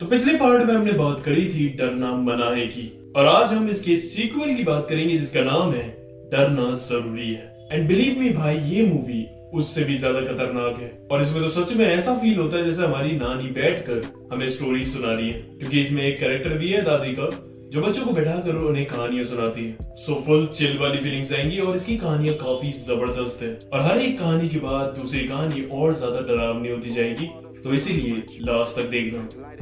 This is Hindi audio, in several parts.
तो पिछले पार्ट में हमने बात करी थी डरना मना है की, और आज हम इसके सीक्वल की बात करेंगे जिसका नाम है डरना जरूरी है। एंड बिलीव मी भाई, ये मूवी उससे भी ज्यादा खतरनाक है। और इसमें तो सच में ऐसा फील होता है जैसे हमारी नानी बैठकर हमें स्टोरी सुना रही है, क्योंकि इसमें एक कैरेक्टर भी है दादी का जो बच्चों को बैठाकर उन्हें कहानियां सुनाती है। सो फुल चिल वाली फीलिंग्स आएंगी और इसकी कहानियां काफी जबरदस्त है, और हर एक कहानी के बाद दूसरी कहानी और ज्यादा डरावनी होती जाएगी। तो इसीलिए लास्ट तक देखना,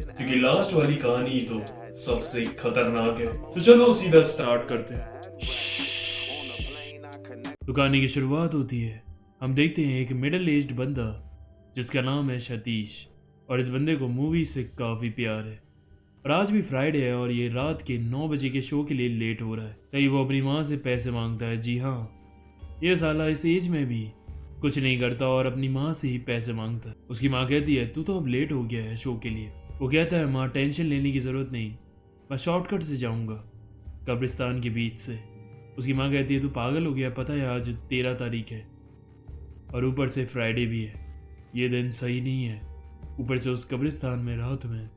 क्योंकि लास्ट वाली कहानी तो सबसे खतरनाक है। तो चलो सीधा स्टार्ट करते हैं। तो कहानी की शुरुआत होती है, हम देखते हैं एक मिडिल एज्ड बंदा जिसका नाम है सतीश, और इस बंदे को मूवी से काफी प्यार है। और आज भी फ्राइडे है और ये रात के 9 बजे के शो के लिए लेट हो रहा है। कहीं वो अपनी माँ से पैसे मांगता है। जी हाँ, ये साला इस एज में भी कुछ नहीं करता और अपनी माँ से ही पैसे मांगता है। उसकी माँ कहती है तू तो अब लेट हो गया है शो के लिए। वो कहता है माँ टेंशन लेने की ज़रूरत नहीं, मैं शॉर्टकट से जाऊँगा कब्रिस्तान के बीच से। उसकी माँ कहती है तू पागल हो गया, पता है आज 13 तारीख है और ऊपर से फ्राइडे भी है, ये दिन सही नहीं है। ऊपर से उस कब्रिस्तान में रात में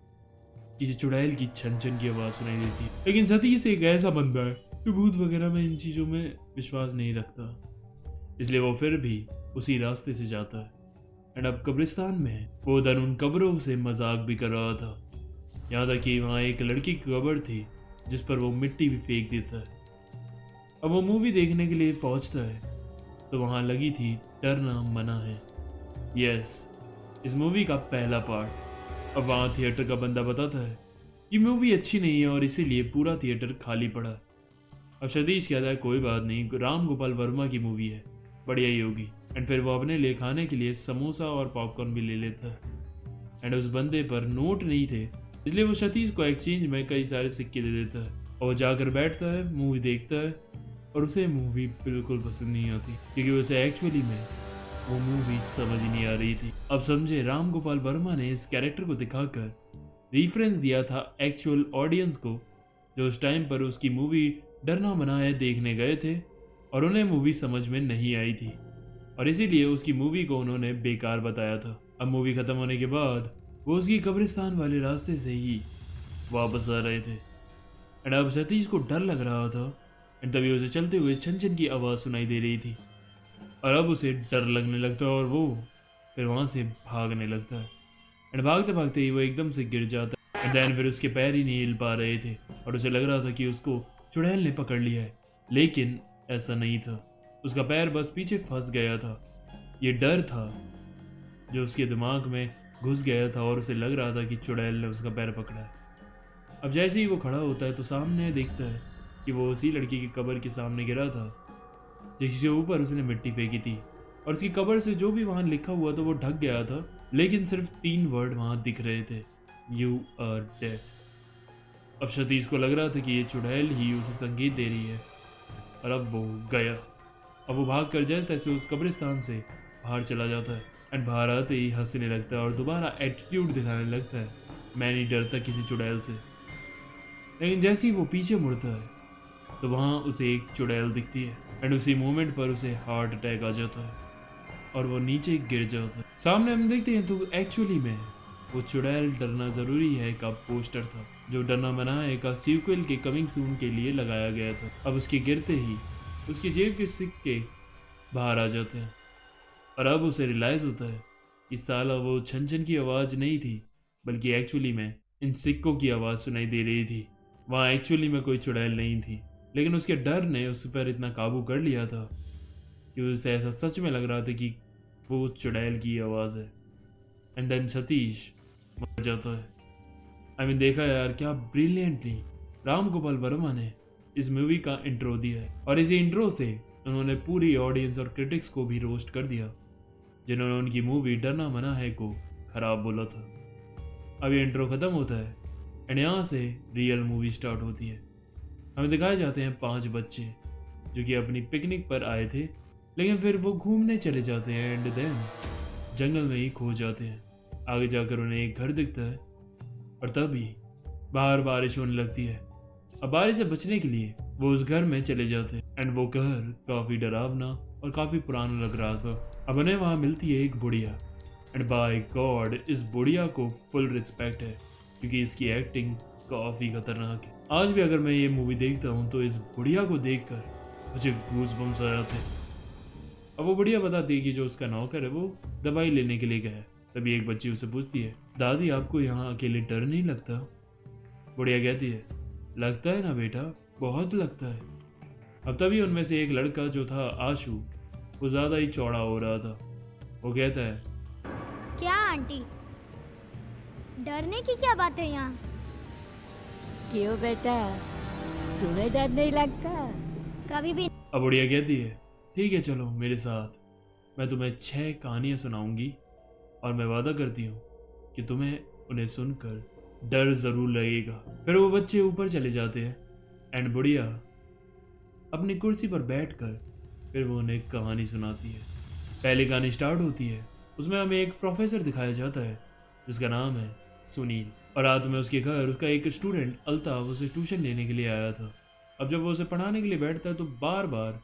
किसी चुड़ैल की छन छन की आवाज़ सुनाई देती है। लेकिन सतीश एक ऐसा बंदा है जो भूत वगैरह में इन चीज़ों में विश्वास नहीं रखता, इसलिए वो फिर भी उसी रास्ते से जाता है। एंड अब कब्रिस्तान में वो उधर उन कब्रों से मजाक भी कर रहा था, यहाँ तक कि वहाँ एक लड़की की कब्र थी जिस पर वो मिट्टी भी फेंक देता है। अब वो मूवी देखने के लिए पहुँचता है तो वहाँ लगी थी डरना मना है। यस, इस मूवी का पहला पार्ट। अब वहाँ थिएटर का बंदा बताता है ये मूवी अच्छी नहीं है और इसीलिए पूरा थिएटर खाली पड़ा। अब सतीश कहता है कोई बात नहीं, राम गोपाल वर्मा की मूवी है, बढ़िया ही होगी। एंड फिर वो अपने लिए खाने के लिए समोसा और पॉपकॉर्न भी ले लेता है। एंड उस बंदे पर नोट नहीं थे, इसलिए वो सतीश को एक्सचेंज में कई सारे सिक्के दे देता है। और वो जाकर बैठता है, मूवी देखता है, और उसे मूवी बिल्कुल पसंद नहीं आती, क्योंकि उसे एक्चुअली में वो मूवी समझ ही नहीं आ रही थी। अब समझे, राम गोपाल वर्मा ने इस कैरेक्टर को दिखाकर रेफरेंस दिया था एक्चुअल ऑडियंस को, जो उस टाइम पर उसकी मूवी डरना मना है देखने गए थे और उन्हें मूवी समझ में नहीं आई थी, और इसीलिए उसकी मूवी को उन्होंने बेकार बताया था। अब मूवी खत्म होने के बाद वो उसकी कब्रिस्तान वाले रास्ते से ही वापस आ रहे थे। एंड अब सतीश को डर लग रहा था, एंड तभी उसे चलते हुए छन छन की आवाज़ सुनाई दे रही थी, और अब उसे डर लगने लगता है और वो फिर वहाँ से भागने लगता है। एंड भागते भागते ही वो एकदम से गिर जाता है। एंड देन फिर उसके पैर ही नहीं हिल पा रहे थे और उसे लग रहा था कि उसको चुड़ैल ने पकड़ लिया है, लेकिन ऐसा नहीं था। उसका पैर बस पीछे फंस गया था। ये डर था जो उसके दिमाग में घुस गया था और उसे लग रहा था कि चुड़ैल ने उसका पैर पकड़ा है। अब जैसे ही वो खड़ा होता है तो सामने देखता है कि वो उसी लड़की की कब्र के सामने गिरा था जिसके ऊपर उसने मिट्टी फेंकी थी, और उसकी कब्र से जो भी वहाँ लिखा हुआ था वो ढक गया था, लेकिन सिर्फ 3 वर्ड वहाँ दिख रहे थे, यू आर डेड। अब सतीश को लग रहा था कि ये चुड़ैल ही उसे संगीत दे रही है, और अब वो गया। अब वो भाग कर जाए तैसे उस कब्रिस्तान से बाहर चला जाता है। एंड बाहर आते ही हंसने लगता है और दोबारा एटीट्यूड दिखाने लगता है, मैं नहीं डरता किसी चुड़ैल से। लेकिन जैसे ही वो पीछे मुड़ता है तो वहाँ उसे एक चुड़ैल दिखती है, एंड उसी मोमेंट पर उसे हार्ट अटैक आ जाता है और वो नीचे गिर जाता है। सामने हम देखते हैं तो एक्चुअली में वो चुड़ैल डरना ज़रूरी है का पोस्टर था, जो डरना मना है का सीक्वल के कमिंग सून के लिए लगाया गया था। अब उसके गिरते ही उसकी जेब के सिक्के बाहर आ जाते हैं, और अब उसे रियलाइज़ होता है कि साला वो छन छन की आवाज़ नहीं थी, बल्कि एक्चुअली में इन सिक्कों की आवाज़ सुनाई दे रही थी। वहाँ एक्चुअली में कोई चुड़ैल नहीं थी, लेकिन उसके डर ने उस पर इतना काबू कर लिया था कि उसे ऐसा सच में लग रहा था कि वो चुड़ैल की आवाज़ है। एंड देन सतीश मर जाता है। आई मीन देखा यार, क्या ब्रिलियंटली राम गोपाल वर्मा ने इस मूवी का इंट्रो दिया है, और इसी इंट्रो से उन्होंने पूरी ऑडियंस और क्रिटिक्स को भी रोस्ट कर दिया जिन्होंने उनकी मूवी डरना मना है को खराब बोला था। अब ये इंट्रो खत्म होता है एंड यहाँ से रियल मूवी स्टार्ट होती है। हमें दिखाए जाते हैं 5 बच्चे जो कि अपनी पिकनिक पर आए थे, लेकिन फिर वो घूमने चले जाते हैं एंड देन जंगल में ही खो जाते हैं। आगे जाकर उन्हें एक घर दिखता है और तभी बाहर बारिश होने लगती है। अब बारिश से बचने के लिए वो उस घर में चले जाते हैं, एंड वो घर काफ़ी डरावना और काफ़ी पुराना लग रहा था। अब उन्हें वहाँ मिलती है एक बुढ़िया, एंड बाय गॉड इस बुढ़िया को फुल रिस्पेक्ट है, क्योंकि इसकी एक्टिंग काफ़ी खतरनाक है। आज भी अगर मैं ये मूवी देखता हूँ तो इस बुढ़िया को देखकर मुझे गूज बम्स आ जाते हैं। अब वो बुढ़िया बताती है कि जो उसका नौकर है वो दवाई लेने के लिए गया है। तभी एक बच्ची उसे पूछती है, दादी आपको यहाँ अकेले डर नहीं लगता? बुढ़िया कहती है, लगता है ना बेटा, बहुत लगता है। अब तभी उनमें से एक लड़का जो था आशु, वो ज़्यादा ही चौड़ा हो रहा था। वो कहता है, क्या आंटी, डरने की क्या बात है यहाँ? क्यों बेटा, तुम्हें डर नहीं लगता? कभी भी। अब बुढ़िया कहती है, ठीक है चलो मेरे साथ, मैं तुम्हें 6 कहानियाँ सुनाऊंगी और मैं वादा करती हूँ कि तुम्हें उन्हें सुनकर डर ज़रूर लगेगा। फिर वो बच्चे ऊपर चले जाते हैं एंड बुढ़िया अपनी कुर्सी पर बैठकर फिर वो उन्हें कहानी सुनाती है। पहली कहानी स्टार्ट होती है, उसमें हमें एक प्रोफेसर दिखाया जाता है जिसका नाम है सुनील, और रात में उसके घर उसका एक स्टूडेंट अल्ताफ उसे ट्यूशन लेने के लिए आया था। अब जब वो उसे पढ़ाने के लिए बैठता है तो बार बार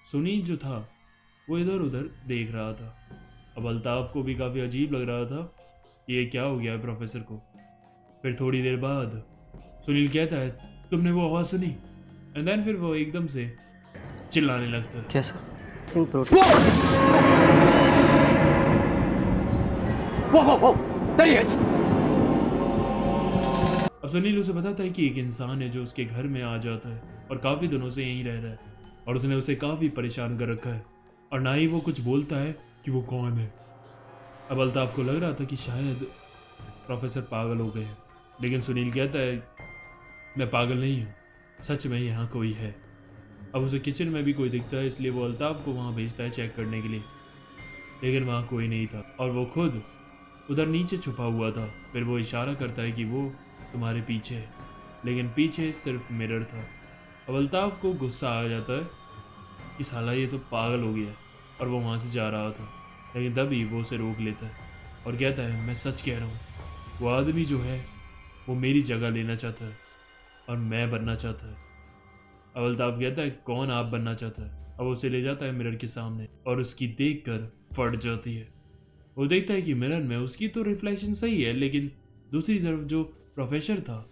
सुनील जो था वो इधर उधर देख रहा था। अब अल्ताफ को भी काफ़ी अजीब लग रहा था कि ये क्या हो गया है प्रोफेसर को। फिर थोड़ी देर बाद सुनील कहता है, तुमने वो आवाज़ सुनी? एंड देन फिर वो एकदम से चिल्लाने लगता है। कैसा सिंह प्रोटीन अब सुनील उसे बताता है कि एक इंसान है जो उसके घर में आ जाता है और काफ़ी दिनों से यहीं रह रहा है और उसने उसे काफ़ी परेशान कर रखा है और ना ही वो कुछ बोलता है कि वो कौन है। अब अल्ताफ को लग रहा था कि शायद प्रोफेसर पागल हो गए हैं, लेकिन सुनील कहता है, मैं पागल नहीं हूँ, सच में यहाँ कोई है। अब उसे किचन में भी कोई दिखता है, इसलिए वो अल्ताफ को वहाँ भेजता है चेक करने के लिए, लेकिन वहाँ कोई नहीं था और वो खुद उधर नीचे छुपा हुआ था। फिर वो इशारा करता है कि वो तुम्हारे पीछे है, लेकिन पीछे सिर्फ मिरर था। अब अल्ताफ को गुस्सा आ जाता है कि साला ये तो पागल हो गया और वो वहाँ से जा रहा था, लेकिन तभी वो उसे रोक लेता है और कहता है, मैं सच कह रहा हूँ, वो आदमी जो है वो मेरी जगह लेना चाहता है और मैं बनना चाहता है। अब अल्ताफ कहता है, कौन आप बनना चाहता है? अब उसे ले जाता है मिरर के सामने और उसकी देखकर फट जाती है। वो देखता है कि मिरर में उसकी तो रिफ्लेक्शन सही है, लेकिन दूसरी तरफ जो प्रोफेसर था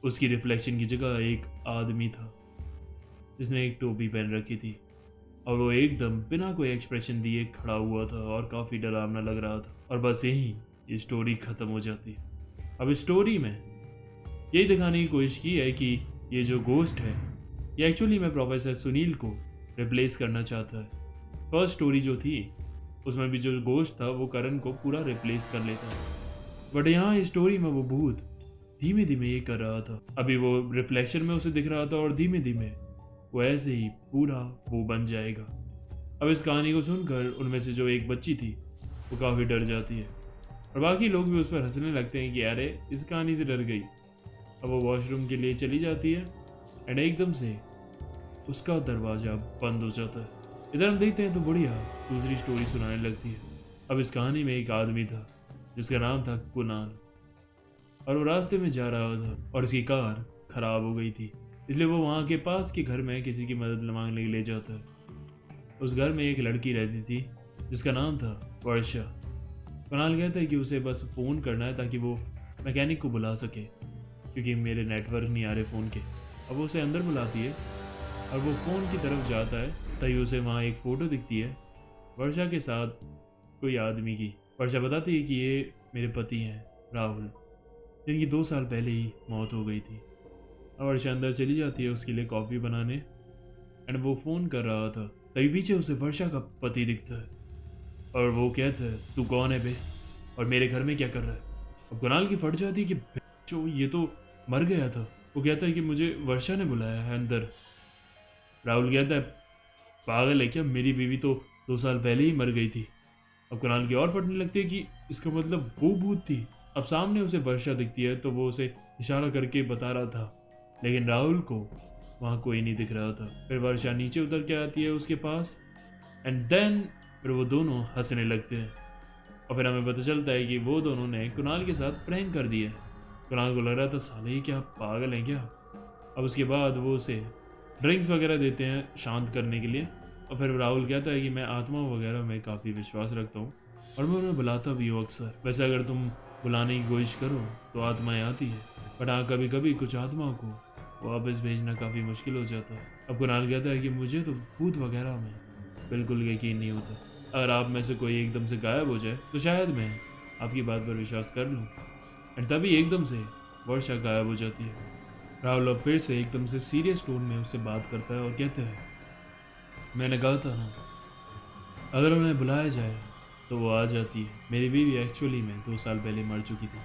उसकी रिफ्लेक्शन की जगह एक आदमी था जिसने एक टोपी पहन रखी थी और वो एकदम बिना कोई एक्सप्रेशन दिए खड़ा हुआ था और काफ़ी डरावना लग रहा था। और बस यही ये स्टोरी ख़त्म हो जाती है। अब इस स्टोरी में यही दिखाने की कोशिश की है कि ये जो गोस्ट है ये एक्चुअली में प्रोफेसर सुनील को रिप्लेस करना चाहता है। फर्स्ट स्टोरी जो थी उसमें भी जो गोस्ट था वो करण को पूरा रिप्लेस कर लेता है, बट यहाँ इस स्टोरी में वो भूत धीमे धीमे ये कर रहा था। अभी वो रिफ्लेक्शन में उसे दिख रहा था और धीमे धीमे वो ऐसे ही पूरा वो बन जाएगा। अब इस कहानी को सुनकर उनमें से जो एक बच्ची थी वो काफ़ी डर जाती है और बाकी लोग भी उस पर हंसने लगते हैं कि अरे इस कहानी से डर गई। अब वो वॉशरूम के लिए चली जाती है एंड एकदम से उसका दरवाज़ा बंद हो जाता है। इधर हम देखते हैं तो बुढ़िया दूसरी स्टोरी सुनाने लगती है। अब इस कहानी में एक आदमी था जिसका नाम था कुणाल और वो रास्ते में जा रहा था और उसकी कार खराब हो गई थी, इसलिए वो वहाँ के पास के घर में किसी की मदद मांगने के लिए जाता है। उस घर में एक लड़की रहती थी जिसका नाम था वर्षा। कुणाल कहता है कि उसे बस फ़ोन करना है ताकि वो मैकेनिक को बुला सके क्योंकि मेरे नेटवर्क नहीं आ रहे फ़ोन के। अब वो उसे अंदर बुलाती है और वो फ़ोन की तरफ जाता है तभी उसे वहाँ एक फ़ोटो दिखती है वर्षा के साथ कोई आदमी की। वर्षा बताती है कि ये मेरे पति हैं राहुल, जिनकी 2 साल पहले ही मौत हो गई थी। और वर्षा अंदर चली जाती है उसके लिए कॉफ़ी बनाने एंड वो फ़ोन कर रहा था तभी पीछे उसे वर्षा का पति दिखता है और वो कहता है, तू कौन है बे और मेरे घर में क्या कर रहा है? अब कुणाल की फट जाती है कि जो ये तो मर गया था। वो कहता है कि मुझे वर्षा ने बुलाया है अंदर। राहुल कहता है, पागल है क्या, मेरी बीवी तो 2 साल पहले ही मर गई थी। अब कुणाल की और फटने लगती है कि इसका मतलब वो भूत थी। अब सामने उसे वर्षा दिखती है तो वो उसे इशारा करके बता रहा था, लेकिन राहुल को वहाँ कोई नहीं दिख रहा था। फिर वर्षा नीचे उतर के आती है उसके पास एंड देन फिर वो दोनों हंसने लगते हैं और फिर हमें पता चलता है कि वो दोनों ने कुणाल के साथ प्रैंक कर दिया है। कुणाल को लग रहा था साले ही क्या पागल है क्या। अब उसके बाद वो उसे ड्रिंक्स वगैरह देते हैं शांत करने के लिए और फिर राहुल कहता है कि मैं आत्मा वगैरह में काफ़ी विश्वास रखता हूँ और मैं उन्हें बुलाता भी हूँ अक्सर। वैसे अगर तुम बुलाने की कोशिश करो तो आत्माएं आती है, बट हाँ कभी कभी कुछ आत्माओं को वापस भेजना काफ़ी मुश्किल हो जाता है। अब कुणाल कहता है कि मुझे तो भूत वगैरह में बिल्कुल यकीन नहीं होता। अगर आप में से कोई एकदम से गायब हो जाए तो शायद मैं आपकी बात पर विश्वास कर लूँ। एंड तभी एकदम से वर्षा गायब हो जाती है। राहुल अब फिर से एकदम से सीरियस टोन में उससे बात करता है और कहता है, मैंने कहा था ना, अगर उन्हें बुलाया जाए तो वो आ जाती है। मेरी बीवी एक्चुअली में 2 साल पहले मर चुकी थी।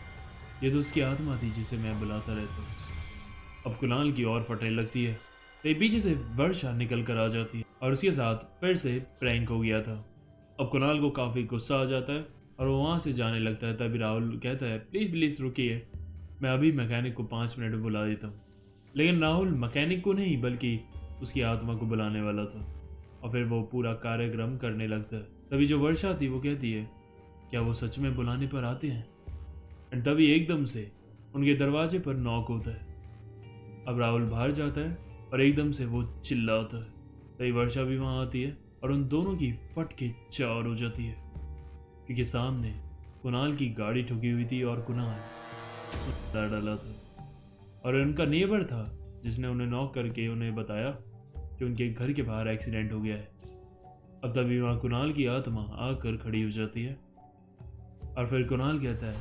ये तो उसकी आत्मा थी जिसे मैं बुलाता रहता हूँ। अब कुणाल की और फटने लगती है तो पीछे से वर्षा निकल कर आ जाती है और उसके साथ फिर से प्रैंक हो गया था। अब कुणाल को काफ़ी गुस्सा आ जाता है और वो वहाँ से जाने लगता है। तभी राहुल कहता है, प्लीज़ प्लीज़ रुकिए, मैं अभी मैकेनिक को 5 मिनट में बुला देता हूँ। लेकिन राहुल मैकेनिक को नहीं बल्कि उसकी आत्मा को बुलाने वाला था और फिर वो पूरा कार्यक्रम करने लगता है। तभी जो वर्षा थी वो कहती है, क्या वो सच में बुलाने पर आते हैं? एंड तभी एकदम से उनके दरवाजे पर नॉक होता है। अब राहुल बाहर जाता है और एकदम से वो चिल्लाता है। तभी वर्षा भी वहाँ आती है और उन दोनों की फट के चार हो जाती है, क्योंकि सामने कुणाल की गाड़ी ठुकी हुई थी और कुणाल सुधार डाला था और उनका नेबर था जिसने उन्हें नॉक करके उन्हें बताया कि उनके घर के बाहर एक्सीडेंट हो गया है। अब तभी वहाँ कुणाल की आत्मा आकर खड़ी हो जाती है और फिर कुणाल कहता है,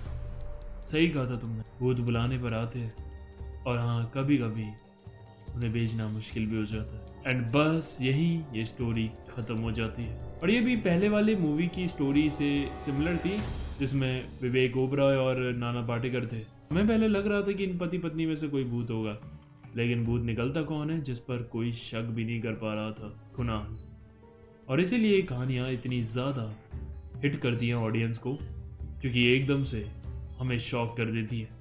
सही कहा था तुमने, भूत बुलाने पर आते हैं और हाँ कभी कभी उन्हें भेजना मुश्किल भी हो जाता है। एंड बस यही ये स्टोरी खत्म हो जाती है। और ये भी पहले वाले मूवी की स्टोरी से सिमिलर थी जिसमें विवेक ओबरॉय और नाना पाटेकर थे। हमें पहले लग रहा था कि इन पति पत्नी में से कोई भूत होगा, लेकिन भूत निकलता कौन है जिस पर कोई शक भी नहीं कर पा रहा था, कुणाल। और इसीलिए कहानियाँ इतनी ज़्यादा हिट करती हैं ऑडियंस को, क्योंकि एकदम से हमें शॉक कर देती है।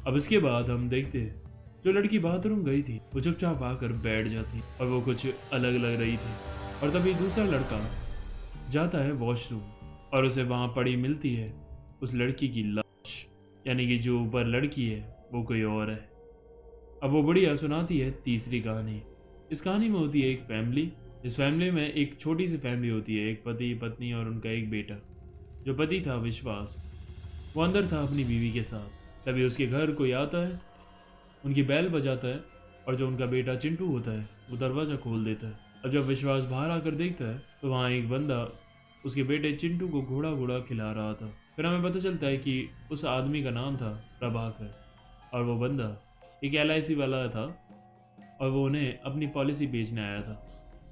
अब इसके बाद हम देखते हैं जो लड़की बाथरूम गई थी वो चुपचाप आकर बैठ जाती और वो कुछ अलग लग रही थी। और तभी दूसरा लड़का जाता है वॉशरूम और उसे वहाँ पड़ी मिलती है उस लड़की की लाश, यानी कि जो ऊपर लड़की है वो कोई और है। अब वो बढ़िया सुनाती है तीसरी कहानी। इस कहानी में होती है एक फैमिली, इस फैमिली में एक छोटी सी फैमिली होती है, एक पति पत्नी और उनका एक बेटा। जो पति था विश्वास, वो अंदर था अपनी बीवी के साथ। तभी उसके घर कोई आता है, उनकी बैल बजाता है और जो उनका बेटा चिंटू होता है वो दरवाज़ा खोल देता है। अब जब विश्वास बाहर आकर देखता है तो वहाँ एक बंदा उसके बेटे चिंटू को घोड़ा घोड़ा खिला रहा था। फिर हमें पता चलता है कि उस आदमी का नाम था प्रभाकर और वो बंदा एक LIC वाला था और वो उन्हें अपनी पॉलिसी बेचने आया था।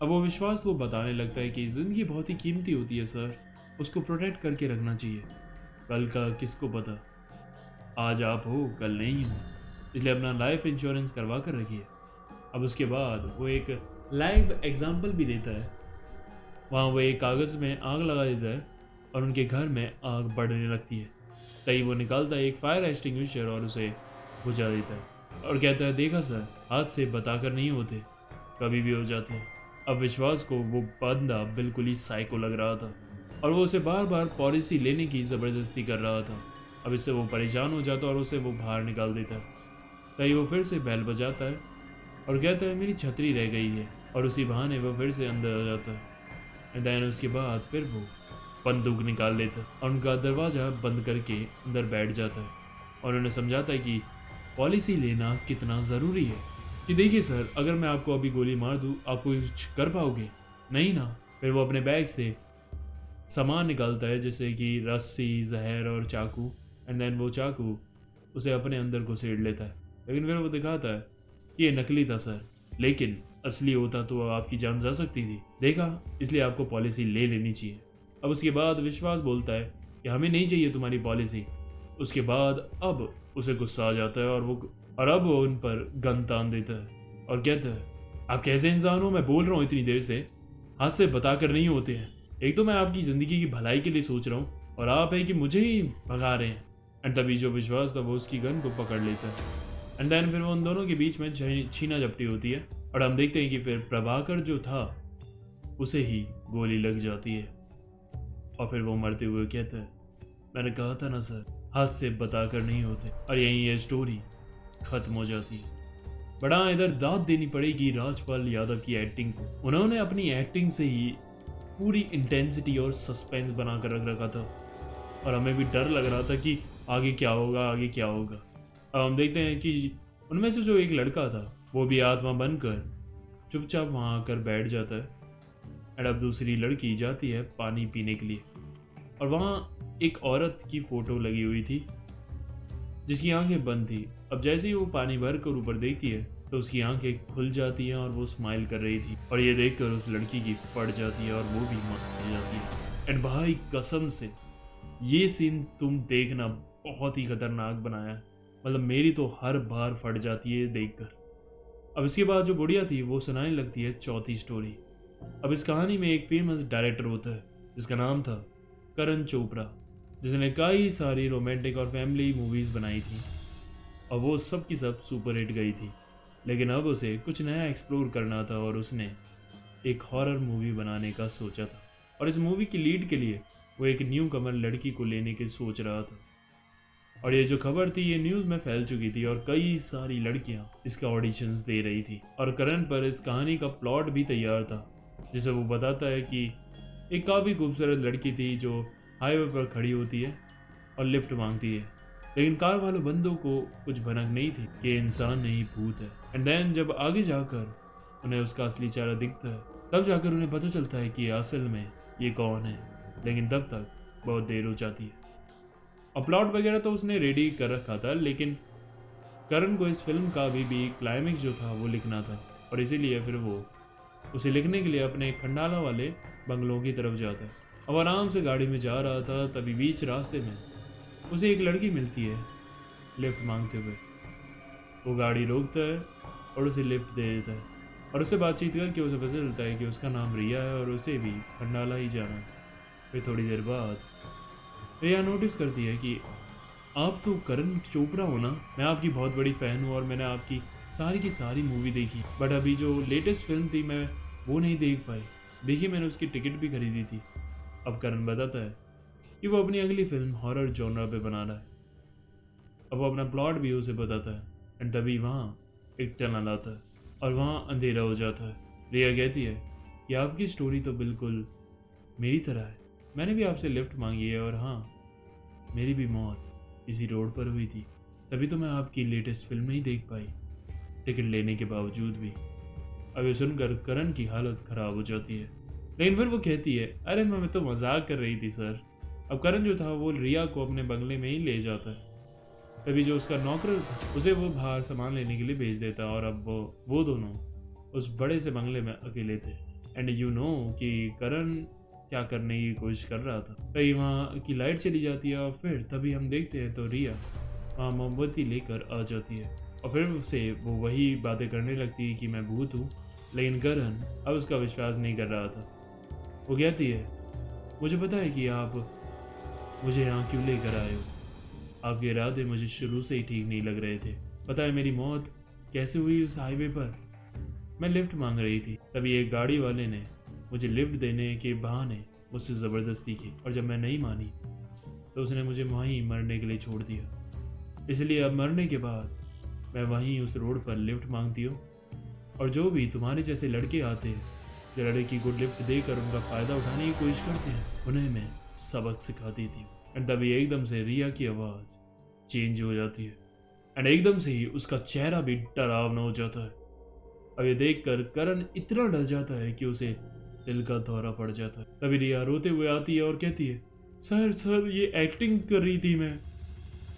अब वो विश्वास को बताने लगता है कि ज़िंदगी बहुत ही कीमती होती है सर, उसको प्रोटेक्ट करके रखना चाहिए। कल का किसको पता, आज आप हो कल नहीं हो, इसलिए अपना लाइफ इंश्योरेंस करवा कर रखिए। अब उसके बाद वो एक लाइव एग्जाम्पल भी देता है। वहाँ वो एक कागज़ में आग लगा देता है और उनके घर में आग बढ़ने लगती है। तभी वो निकालता है एक फायर एक्सटिंग्विशर और उसे बुझा देता है और कहता है, देखा सर, हाथ से बताकर नहीं होते, कभी भी हो जाते हैं। अब विश्वास को वो बंदा बिल्कुल ही साइको लग रहा था और वो उसे बार बार पॉलिसी लेने की ज़बरदस्ती कर रहा था। अब इससे वो परेशान हो जाता है और उसे वो बाहर निकाल देता है। तभी वो फिर से बैल बजाता है और कहता है, मेरी छतरी रह गई है, और उसी बहाने वो फिर से अंदर आ जाता है। एंड देन उसके बाद फिर वो बंदूक निकाल लेता है और उनका दरवाज़ा बंद करके अंदर बैठ जाता है और उन्हें समझाता है कि पॉलिसी लेना कितना ज़रूरी है। कि देखिए सर, अगर मैं आपको अभी गोली मार दूँ आप कुछ कर पाओगे? नहीं ना। फिर वो अपने बैग से सामान निकालता है जैसे कि रस्सी, जहर और चाकू। एंड देन वो चाकू उसे अपने अंदर घुसेड़ लेता है। लेकिन फिर वो दिखाता है कि ये नकली था सर, लेकिन असली होता तो आपकी जान जा सकती थी। देखा, इसलिए आपको पॉलिसी ले लेनी चाहिए। अब उसके बाद विश्वास बोलता है कि हमें नहीं चाहिए तुम्हारी पॉलिसी। उसके बाद अब उसे गुस्सा आ जाता है और अब वो उन पर गन तान देता है और कहता है, आप कैसे इंसान हो? मैं बोल रहा हूँ इतनी देर से, हाथ से बताकर नहीं होते हैं। एक तो मैं आपकी ज़िंदगी की भलाई के लिए सोच रहा हूँ और आप है कि मुझे ही भगा रहे हैं। एंड तभी जो विश्वास था वो उसकी गन को पकड़ लेता है। एंड देन फिर वो उन दोनों के बीच में छीना झपटी होती है और हम देखते हैं कि फिर प्रभाकर जो था उसे ही गोली लग जाती है और फिर वो मरते हुए कहता है, मैंने कहा था ना सर, हाथ से बताकर नहीं होते। और यहीं ये स्टोरी खत्म हो जाती है। बड़ा इधर दाद देनी पड़ेगी राजपाल यादव की एक्टिंग को। उन्होंने अपनी एक्टिंग से ही पूरी इंटेंसिटी और सस्पेंस बना कर रख रखा था और हमें भी डर लग रहा था कि आगे क्या होगा, आगे क्या होगा। अब हम देखते हैं कि उनमें से जो एक लड़का था वो भी आत्मा बनकर चुपचाप वहाँ आकर बैठ जाता है। एंड अब दूसरी लड़की जाती है पानी पीने के लिए, और वहाँ एक औरत की फोटो लगी हुई थी जिसकी आंखें बंद थी। अब जैसे ही वो पानी भर कर ऊपर देखती है तो उसकी आंखें खुल जाती हैं और वो स्माइल कर रही थी, और ये देखकर उस लड़की की फट जाती है और वो भी मर जाती है। एंड भाई कसम से ये सीन तुम देखना, बहुत ही खतरनाक बनाया है। मतलब मेरी तो हर बार फट जाती है देखकर। अब इसके बाद जो बुढ़िया थी वो सुनाने लगती है चौथी स्टोरी। अब इस कहानी में एक फेमस डायरेक्टर होता है जिसका नाम था करण चोपड़ा, जिसने कई सारी रोमांटिक और फैमिली मूवीज़ बनाई थी और वो सब की सब सुपर हिट गई थी। लेकिन अब उसे कुछ नया एक्सप्लोर करना था और उसने एक हॉरर मूवी बनाने का सोचा था, और इस मूवी की लीड के लिए वो एक न्यू कमर लड़की को लेने के सोच रहा था। और ये जो खबर थी ये न्यूज़ में फैल चुकी थी और कई सारी लड़कियां इसका ऑडिशंस दे रही थी। और करण पर इस कहानी का प्लॉट भी तैयार था, जिसे वो बताता है कि एक काफ़ी खूबसूरत लड़की थी जो हाईवे पर खड़ी होती है और लिफ्ट मांगती है, लेकिन कार वालों बंदों को कुछ भनक नहीं थी कि ये इंसान नहीं भूत है। एंड देन जब आगे जाकर उन्हें उसका असली चेहरा दिखता है तब जाकर उन्हें पता चलता है कि असल में ये कौन है, लेकिन तब तक बहुत देर हो जाती है। और प्लॉट वगैरह तो उसने रेडी कर रखा था, लेकिन करण को इस फिल्म का भी क्लाइमेक्स जो था वो लिखना था, और इसीलिए फिर वो उसे लिखने के लिए अपने खंडाला वाले बंगलों की तरफ जाता है। अब आराम से गाड़ी में जा रहा था, तभी बीच रास्ते में उसे एक लड़की मिलती है लिफ्ट मांगते हुए। वो गाड़ी रोकता है और उसे लिफ्ट दे देता है, और उससे बातचीत करके उसे पता चलता है कि उसका नाम रिया है और उसे भी खंडाला ही जाना है। फिर थोड़ी देर बाद रिया नोटिस करती है कि आप तो करण चोपड़ा हो ना, मैं आपकी बहुत बड़ी फ़ैन हूँ और मैंने आपकी सारी की सारी मूवी देखी, बट अभी जो लेटेस्ट फिल्म थी मैं वो नहीं देख पाई। देखिए मैंने उसकी टिकट भी खरीदी थी। अब करण बताता है कि वो अपनी अगली फिल्म हॉरर जॉनरा पे बना रहा है। अब वो अपना प्लॉट भी उसे बताता है, एंड तभी वहाँ एक टनल आता है और वहाँ अंधेरा हो जाता है। रिया कहती है कि आपकी स्टोरी तो बिल्कुल मेरी तरह है, मैंने भी आपसे लिफ्ट मांगी है और हाँ, मेरी भी मौत इसी रोड पर हुई थी, तभी तो मैं आपकी लेटेस्ट फिल्म नहीं देख पाई टिकट लेने के बावजूद भी। अब ये सुनकर करण की हालत ख़राब हो जाती है, लेकिन फिर वो कहती है अरे मैं तो मजाक कर रही थी सर। अब करण जो था वो रिया को अपने बंगले में ही ले जाता है। तभी जो उसका नौकर उसे वो बाहर सामान लेने के लिए भेज देता है, और अब वो दोनों उस बड़े से बंगले में अकेले थे। एंड यू नो कि करण क्या करने की कोशिश कर रहा था। तभी वहाँ की लाइट चली जाती है और फिर तभी हम देखते हैं तो रिया वहाँ मोमबत्ती लेकर आ जाती है, और फिर उससे वो वही बातें करने लगती है कि मैं भूत हूँ। लेकिन करण अब उसका विश्वास नहीं कर रहा था। वो कहती है मुझे पता है कि आप मुझे यहाँ क्यों लेकर आए हो, आपके इरादे मुझे शुरू से ही ठीक नहीं लग रहे थे। पता है मेरी मौत कैसे हुई उस हाईवे पर, मैं लिफ्ट मांग रही थी, तभी एक गाड़ी वाले ने मुझे लिफ्ट देने के बहाने मुझसे ज़बरदस्ती की, और जब मैं नहीं मानी तो उसने मुझे वहीं मरने के लिए छोड़ दिया। इसलिए अब मरने के बाद मैं वहीं उस रोड पर लिफ्ट मांगती हूँ, और जो भी तुम्हारे जैसे लड़के आते हैं जो लड़की को लिफ्ट देकर उनका फ़ायदा उठाने की कोशिश करते हैं, उन्हें मैं सबक सिखाती थी। एंड तभी एकदम से रिया की आवाज़ चेंज हो जाती है, एंड एकदम से ही उसका चेहरा भी डरावना हो जाता है। अब ये देखकर करण इतना डर जाता है कि उसे दिल का दौरा पड़ जाता है। तभी रिया रोते हुए आती है और कहती है सर ये एक्टिंग कर रही थी, मैं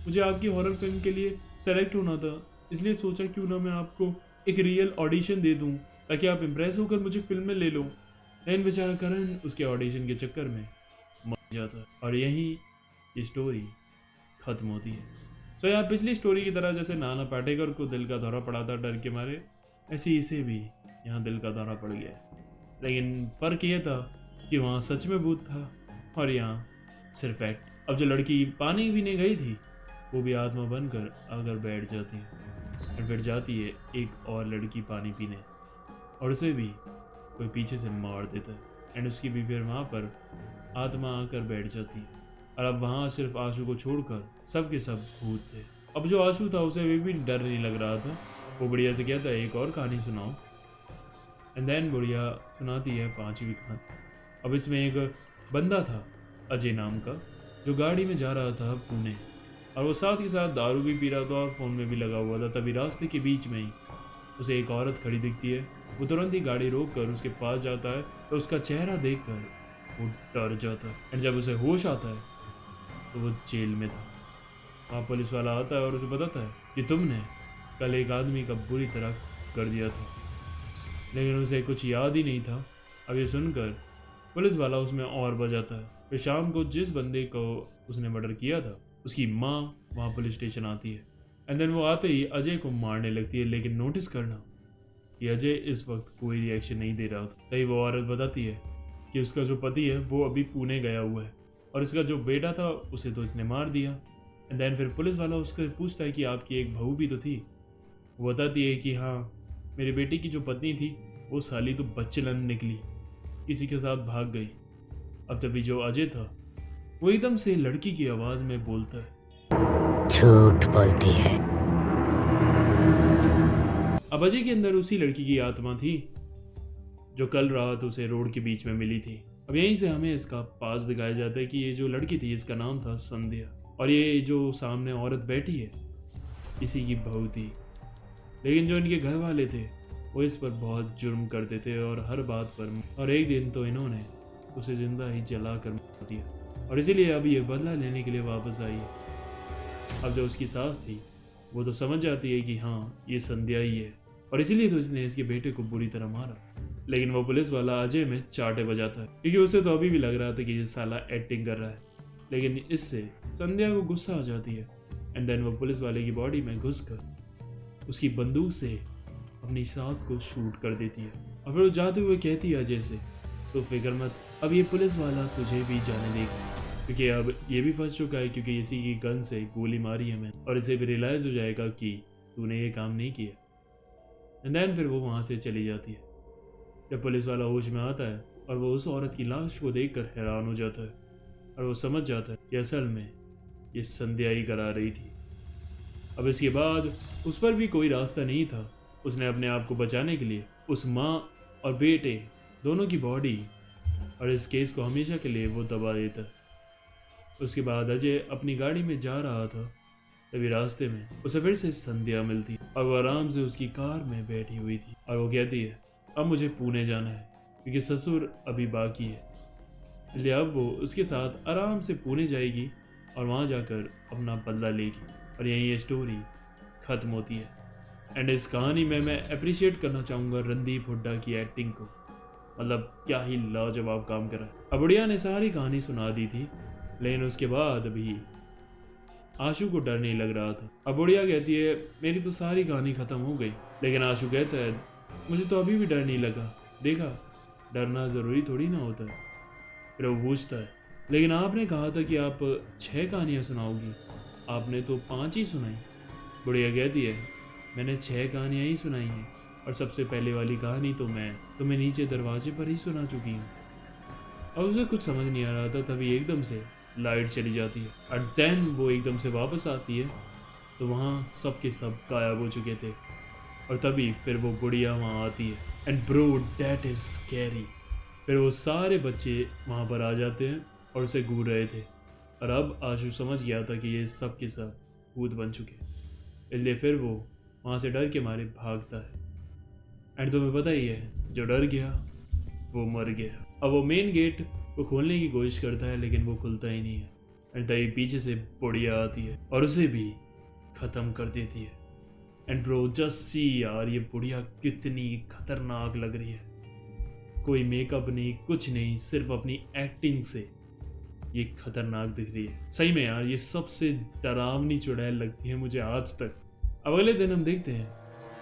मुझे आपकी हॉरर फिल्म के लिए सेलेक्ट होना था, इसलिए सोचा क्यों ना मैं आपको एक रियल ऑडिशन दे दूं ताकि आप इम्प्रेस होकर मुझे फिल्म में ले लो। लेकिन बेचारा करण उसके ऑडिशन के चक्कर में मर जाता है, और यहीं ये स्टोरी खत्म होती है। सो यार पिछली स्टोरी की तरह जैसे नाना पाटेकर को दिल का दौरा पड़ा था डर के मारे, ऐसे ही इसे भी यहाँ दिल का दौरा पड़ गया। लेकिन फ़र्क ये था कि वहाँ सच में भूत था और यहाँ सिर्फ एक्ट। अब जो लड़की पानी पीने गई थी वो भी आत्मा बनकर अगर बैठ जाती है, और फिर जाती है एक और लड़की पानी पीने, और उसे भी कोई पीछे से मार देता है, एंड उसकी भी फिर वहाँ पर आत्मा आकर बैठ जाती है। और अब वहाँ सिर्फ आशु को छोड़कर सब के सब भूत थे। अब जो आशु था उसे भी डर नहीं लग रहा था। वो बुढ़िया से कहता है एक और कहानी सुनाओ, एंड देन बुढ़िया सुनाती है 5वीं कहानी। अब इसमें एक बंदा था अजय नाम का, जो गाड़ी में जा रहा था पुणे, और वो साथ ही साथ दारू भी पी रहा था और फ़ोन में भी लगा हुआ था। तभी रास्ते के बीच में ही उसे एक औरत खड़ी दिखती है। वो तुरंत ही गाड़ी रोक कर उसके पास जाता है तो उसका चेहरा देखकर वो डर जाता है। एंड जब उसे होश आता है तो वो जेल में था। वहाँ पुलिस वाला आता है और उसे बताता है कि तुमने कल एक आदमी का बुरी तरह कर दिया था, लेकिन उसे कुछ याद ही नहीं था। अब ये सुनकर पुलिस वाला उसमें और बजाता है। फिर शाम को जिस बंदे को उसने मर्डर किया था उसकी माँ वहाँ पुलिस स्टेशन आती है। एंड देन वो आते ही अजय को मारने लगती है, लेकिन नोटिस करना कि अजय इस वक्त कोई रिएक्शन नहीं दे रहा था। तभी वो औरत बताती है कि उसका जो पति है वो अभी पुणे गया हुआ है और इसका जो बेटा था उसे तो इसने मार दिया। एंड देन फिर पुलिस वाला उससे पूछता है कि आपकी एक बहू भी तो थी। वो बताती है कि हाँ, मेरी बेटी की जो पत्नी थी वो साली तो बच्चलन निकली, किसी के साथ भाग गई। अब तभी जो अजय था वो एकदम से लड़की की आवाज़ में बोलता है, झूठ बोलती है। अब अजय के अंदर उसी लड़की की आत्मा थी जो कल रात उसे रोड के बीच में मिली थी। अब यहीं से हमें इसका पास दिखाया जाता है कि ये जो लड़की थी इसका नाम था संध्या, और ये जो सामने औरत बैठी है इसी की बहू थी। लेकिन जो इनके घर वाले थे वो इस पर बहुत जुर्म करते थे और हर बात पर, और एक दिन तो इन्होंने उसे जिंदा ही जला कर मार दिया और इसीलिए अब ये बदला लेने के लिए वापस आई है। अब जो उसकी सास थी वो तो समझ जाती है कि हाँ, ये संध्या ही है और इसीलिए तो इसने इसके बेटे को बुरी तरह मारा। लेकिन वो पुलिस वाला अजय में चाटे बजाता है क्योंकि उसे तो अभी भी लग रहा था कि ये साला एक्टिंग कर रहा है। लेकिन इससे संध्या को गुस्सा आ जाती है एंड देन वो पुलिस वाले की बॉडी में घुसकर उसकी बंदूक से अपनी सांस को शूट कर देती है और फिर वो जाते हुए कहती है अजय से, तो फिक्र मत, अब ये पुलिस वाला तुझे भी जाने देगा क्योंकि अब ये भी फंस चुका है क्योंकि इसी की गन से गोली मारी है मैंने और इसे भी रियलाइज हो जाएगा कि तूने ये काम नहीं किया। एंड देन फिर वो वहाँ से चली जाती है। जब पुलिस वाला होश में आता है और वो उस औरत की लाश को देखकर हैरान हो जाता है और वो समझ जाता है कि असल में ये संध्या ही करा रही थी। अब इसके बाद उस पर भी कोई रास्ता नहीं था। उसने अपने आप को बचाने के लिए उस माँ और बेटे दोनों की बॉडी और इस केस को हमेशा के लिए वो दबा देता है। उसके बाद अजय अपनी गाड़ी में जा रहा था, तभी रास्ते में उसे फिर से संध्या मिलती और वो आराम से उसकी कार में बैठी हुई थी और वो कहती है, अब मुझे पुणे जाना है क्योंकि ससुर अभी बाकी है। इसलिए अब वो उसके साथ आराम से पुणे जाएगी और वहाँ जाकर अपना बदला लेगी और यहीं ये स्टोरी ख़त्म होती है। एंड इस कहानी में मैं अप्रिशिएट करना चाहूँगा रणदीप हुड्डा की एक्टिंग को, मतलब क्या ही लाजवाब काम करा है। अबुड़िया ने सारी कहानी सुना दी थी, लेकिन उसके बाद भी आशु को डर नहीं लग रहा था। अबुड़िया कहती है मेरी तो सारी कहानी ख़त्म हो गई, लेकिन आशु कहता है मुझे तो अभी भी डर नहीं लगा, देखा डरना ज़रूरी थोड़ी ना होता है। फिर वो पूछता है लेकिन आपने कहा था कि आप 6 कहानियाँ सुनाओगी, आपने तो 5 ही सुनाई। बुढ़िया कहती है मैंने 6 कहानियाँ ही सुनाई हैं और सबसे पहले वाली कहानी तो मैं तुम्हें नीचे दरवाजे पर ही सुना चुकी हूँ। और उसे कुछ समझ नहीं आ रहा था, तभी एकदम से लाइट चली जाती है और देन वो एकदम से वापस आती है तो वहाँ सब के सब गायब हो चुके थे और तभी फिर वो बुढ़िया वहाँ आती है and bro that is scary. फिर वो सारे बच्चे वहाँ पर आ जाते हैं और उसे घूर रहे थे और अब आशु समझ गया था कि ये सब के सब भूत बन चुके, इसलिए फिर वो वहाँ से डर के मारे भागता है। एंड तुम्हें पता ही है जो डर गया वो मर गया। अब वो मेन गेट को खोलने की कोशिश करता है लेकिन वो खुलता ही नहीं है एंड तभी पीछे से बुढ़िया आती है और उसे भी ख़त्म कर देती है। एंड ब्रो जस्ट सी यार, ये बुढ़िया कितनी खतरनाक लग रही है। कोई मेकअप नहीं, कुछ नहीं, सिर्फ अपनी एक्टिंग से ये खतरनाक दिख रही है। सही में यार ये सबसे डरावनी चुड़ैल लगती है मुझे आज तक। अब अगले दिन हम देखते हैं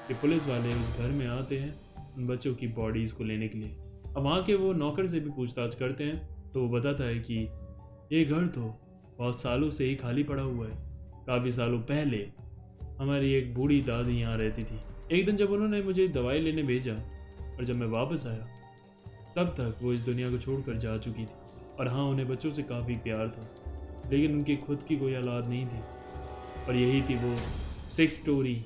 कि पुलिस वाले उस घर में आते हैं उन बच्चों की बॉडीज को लेने के लिए। अब वहाँ के वो नौकर से भी पूछताछ करते हैं तो वो बताता है कि ये घर तो बहुत सालों से ही खाली पड़ा हुआ है। काफ़ी सालों पहले हमारी एक बूढ़ी दादी यहाँ रहती थी। एक दिन जब उन्होंने मुझे दवाई लेने भेजा और जब मैं वापस आया तब तक वो इस दुनिया को छोड़कर जा चुकी थी। और हाँ, उन्हें बच्चों से काफ़ी प्यार था, लेकिन उनकी खुद की कोई औलाद नहीं थी। और यही थी वो 6 स्टोरी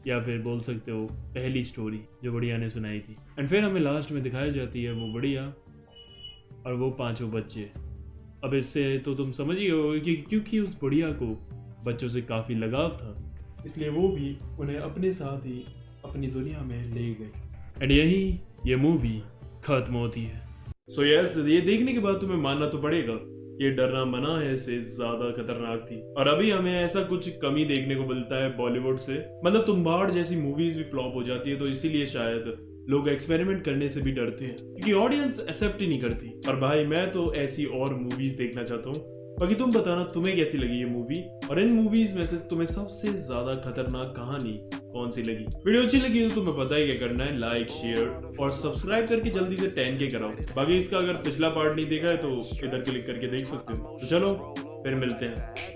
या फिर बोल सकते हो पहली स्टोरी जो बुढ़िया ने सुनाई थी। एंड फिर हमें लास्ट में दिखाई जाती है वो बुढ़िया और वो 5 बच्चे। अब इससे तो तुम समझ ही हो कि क्योंकि उस बुढ़िया को बच्चों से काफी लगाव था, इसलिए वो भी उन्हें अपने साथ ही अपनी दुनिया में ले गए। एंड यही ये मूवी खत्म होती है। सो यस, ये देखने के बाद तुम्हें मानना तो पड़ेगा ये डरना मना है से ज्यादा खतरनाक थी। और अभी हमें ऐसा कुछ कमी देखने को मिलता है बॉलीवुड से, मतलब तुम्बाड़ जैसी मूवीज भी फ्लॉप हो जाती है, तो इसीलिए शायद लोग एक्सपेरिमेंट करने से भी डरते हैं क्योंकि ऑडियंस एक्सेप्ट ही नहीं करती। और भाई मैं तो ऐसी और मूवीज देखना चाहता हूँ। बाकी तुम बताना तुम्हें कैसी लगी ये मूवी, और इन मूवीज में से तुम्हें सबसे ज्यादा खतरनाक कहानी कौन सी लगी। वीडियो अच्छी लगी तो तुम्हें पता ही क्या करना है, लाइक शेयर और सब्सक्राइब करके जल्दी से 10K कराओ। बाकी इसका अगर पिछला पार्ट नहीं देखा है तो इधर क्लिक करके देख सकते हो। तो चलो फिर मिलते हैं।